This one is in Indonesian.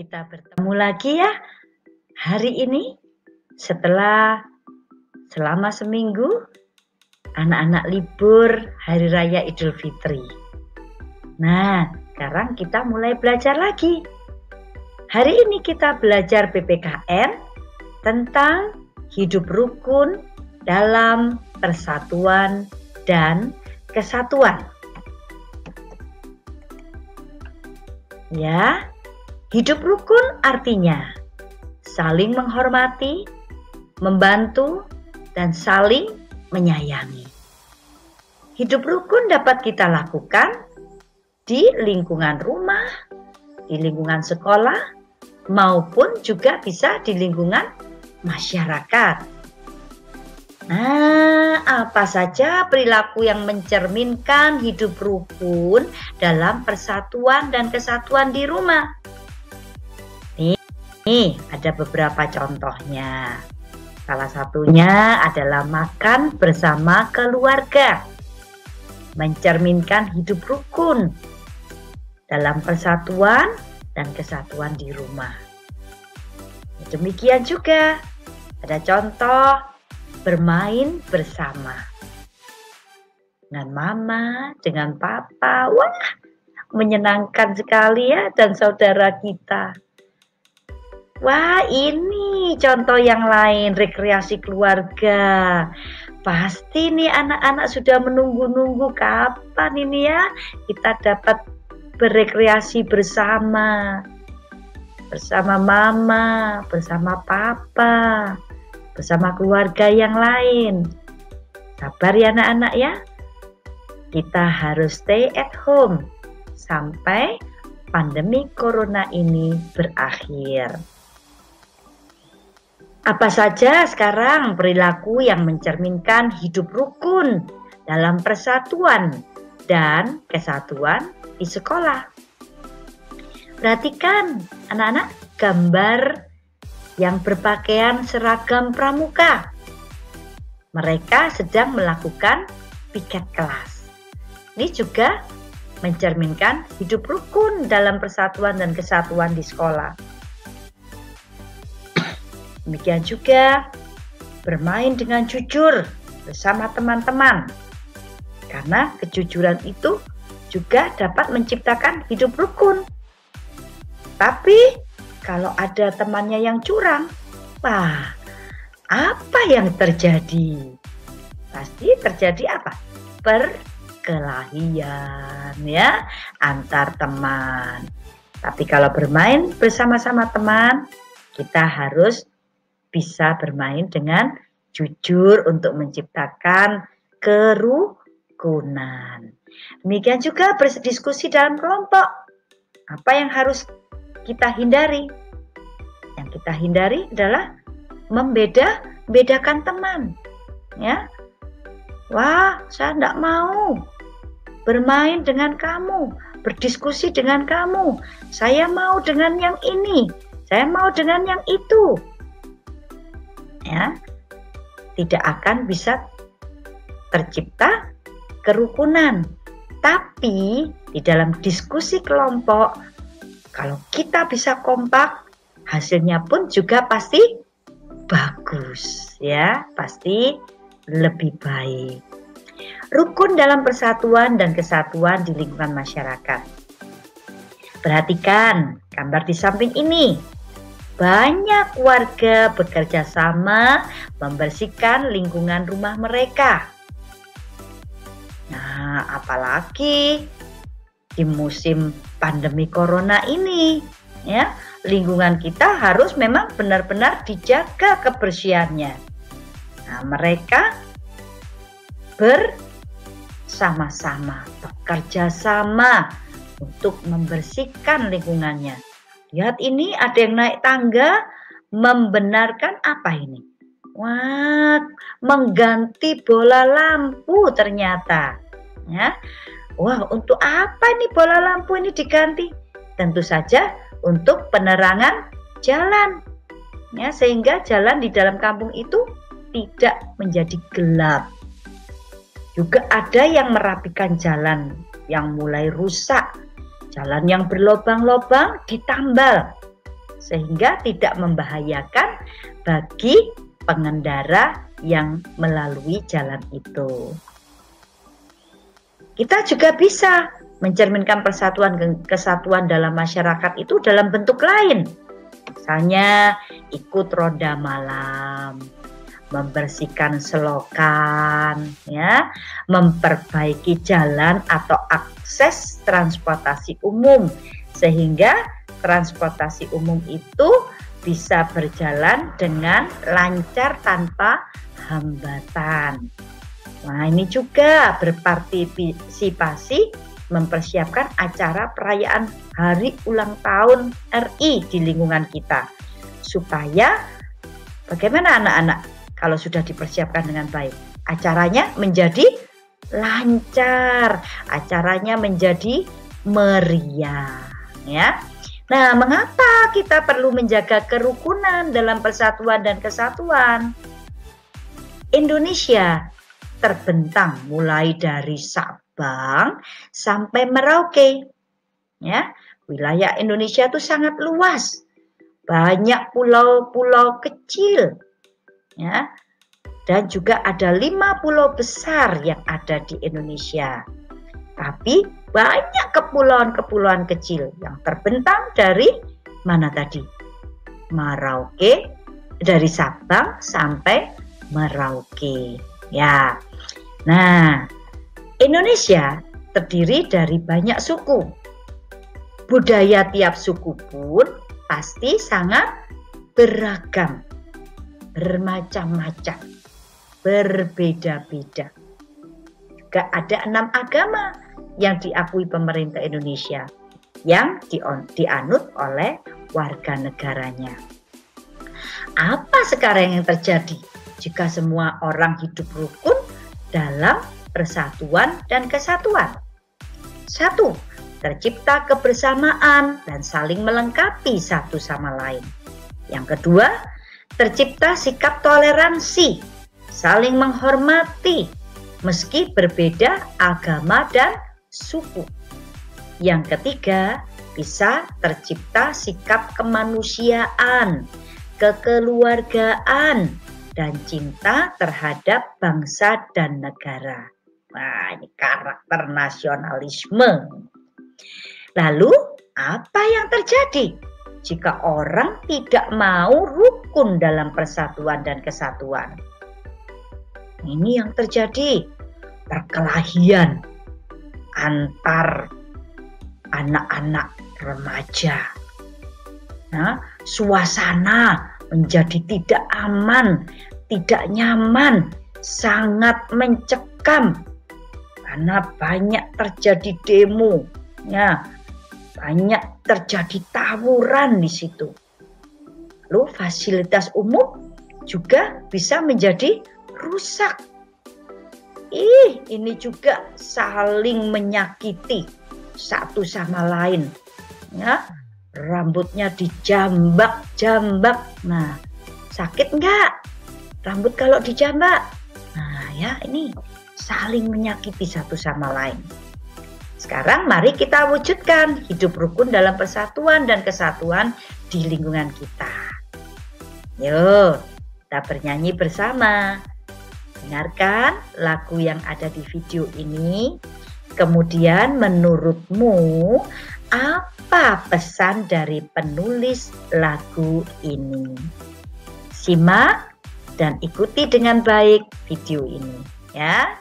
Kita bertemu lagi ya hari ini setelah selama seminggu anak-anak libur Hari Raya Idul Fitri. Nah, sekarang kita mulai belajar lagi. Hari ini kita belajar PPKN tentang hidup rukun dalam persatuan dan kesatuan. Ya, hidup rukun artinya saling menghormati, membantu, dan saling menyayangi. Hidup rukun dapat kita lakukan di lingkungan rumah, di lingkungan sekolah, maupun juga bisa di lingkungan masyarakat. Nah, apa saja perilaku yang mencerminkan hidup rukun dalam persatuan dan kesatuan di rumah? Nih, ada beberapa contohnya. Salah satunya adalah makan bersama keluarga. Mencerminkan hidup rukun dalam persatuan dan kesatuan di rumah. Demikian juga ada contoh bermain bersama. Dengan mama, dengan papa. Wah, menyenangkan sekali ya, dan saudara kita. Wah, ini contoh yang lain, rekreasi keluarga. Pasti nih anak-anak sudah menunggu-nunggu kapan ini ya kita dapat berekreasi bersama. Bersama mama, bersama papa, bersama keluarga yang lain. Sabar ya anak-anak ya. Kita harus stay at home sampai pandemi corona ini berakhir. Apa saja sekarang perilaku yang mencerminkan hidup rukun dalam persatuan dan kesatuan di sekolah? Perhatikan anak-anak gambar yang berpakaian seragam pramuka. Mereka sedang melakukan piket kelas. Ini juga mencerminkan hidup rukun dalam persatuan dan kesatuan di sekolah. Demikian juga bermain dengan jujur bersama teman-teman. Karena kejujuran itu juga dapat menciptakan hidup rukun. Tapi kalau ada temannya yang curang, wah, apa yang terjadi? Pasti terjadi apa? Perkelahian ya antar teman. Tapi kalau bermain bersama-sama teman, kita harus bisa bermain dengan jujur untuk menciptakan kerukunan. Demikian juga berdiskusi dalam kelompok. Apa yang harus kita hindari? Yang kita hindari adalah membedakan teman. Ya, wah, saya tidak mau bermain dengan kamu, berdiskusi dengan kamu. Saya mau dengan yang ini, saya mau dengan yang itu. Ya, tidak akan bisa tercipta kerukunan. Tapi di dalam diskusi kelompok, kalau kita bisa kompak, hasilnya pun juga pasti bagus, ya, pasti lebih baik. Rukun dalam persatuan dan kesatuan di lingkungan masyarakat. Perhatikan gambar di samping ini. Banyak warga bekerja sama membersihkan lingkungan rumah mereka. Nah, apalagi di musim pandemi corona ini, ya, lingkungan kita harus memang benar-benar dijaga kebersihannya. Nah, mereka bersama-sama, bekerja sama untuk membersihkan lingkungannya. Lihat ini, ada yang naik tangga membenarkan apa ini? Wah, mengganti bola lampu ternyata. Ya. Wah, untuk apa ini bola lampu ini diganti? Tentu saja untuk penerangan jalan. Ya, sehingga jalan di dalam kampung itu tidak menjadi gelap. Juga ada yang merapikan jalan yang mulai rusak. Jalan yang berlobang-lobang ditambal. sehingga tidak membahayakan bagi pengendara yang melalui jalan itu. Kita juga bisa mencerminkan persatuan dan kesatuan dalam masyarakat itu dalam bentuk lain. Misalnya ikut ronda malam, membersihkan selokan, ya, memperbaiki jalan atau akses transportasi umum sehingga transportasi umum itu bisa berjalan dengan lancar tanpa hambatan. Nah, ini juga berpartisipasi mempersiapkan acara perayaan Hari Ulang Tahun RI di lingkungan kita. Supaya bagaimana anak-anak kalau sudah dipersiapkan dengan baik? Acaranya menjadi lancar, acaranya menjadi meriah, ya. Nah, mengapa kita perlu menjaga kerukunan dalam persatuan dan kesatuan? Indonesia terbentang mulai dari Sabang sampai Merauke. Ya, wilayah Indonesia itu sangat luas. Banyak pulau-pulau kecil. Ya. Dan juga ada 5 pulau besar yang ada di Indonesia. Tapi banyak kepulauan-kepulauan kecil yang terbentang dari mana tadi? Merauke, dari Sabang sampai Merauke. Ya. Nah, Indonesia terdiri dari banyak suku. Budaya tiap suku pun pasti sangat beragam, bermacam-macam, berbeda-beda. Juga ada 6 agama yang diakui pemerintah Indonesia yang dianut oleh warga negaranya. Apa sekarang yang terjadi jika semua orang hidup rukun dalam persatuan dan kesatuan? 1. Tercipta kebersamaan dan saling melengkapi satu sama lain. Yang kedua, tercipta sikap toleransi, saling menghormati meski berbeda agama dan suku. Yang ketiga, bisa tercipta sikap kemanusiaan, kekeluargaan, dan cinta terhadap bangsa dan negara. Nah, ini karakter nasionalisme. Lalu, apa yang terjadi jika orang tidak mau rukun dalam persatuan dan kesatuan? Ini yang terjadi, perkelahian antar anak-anak remaja. Nah, suasana menjadi tidak aman, tidak nyaman, sangat mencekam karena banyak terjadi demo, ya, banyak terjadi tawuran di situ. Lalu fasilitas umum juga bisa menjadi rusak. Ini juga saling menyakiti satu sama lain, ya. Rambutnya dijambak-jambak. Nah, sakit enggak rambut kalau dijambak? Nah, ya, ini saling menyakiti satu sama lain. Sekarang mari kita wujudkan hidup rukun dalam persatuan dan kesatuan di lingkungan kita. Yuk, kita bernyanyi bersama. Dengarkan lagu yang ada di video ini. Kemudian menurutmu apa pesan dari penulis lagu ini? Simak dan ikuti dengan baik video ini, ya.